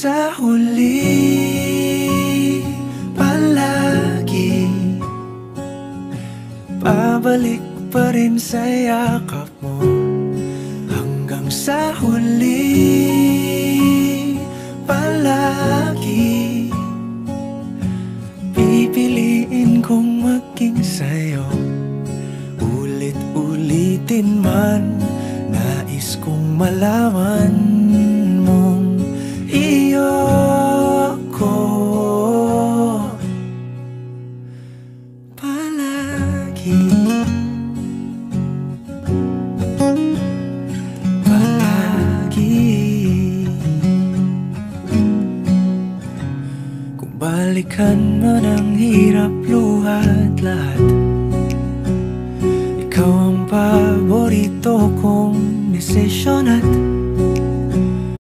sa huli palagi babalik pa rin sa yakap mo. Hanggang sa huli palagi pipiliin kong maging sa'yo. Ulit-ulitin man, nais kong malaman mong iyo ko palagi. Kung balikan man ang hirap, luhat lahat, ikaw ang paborito kong desisyon at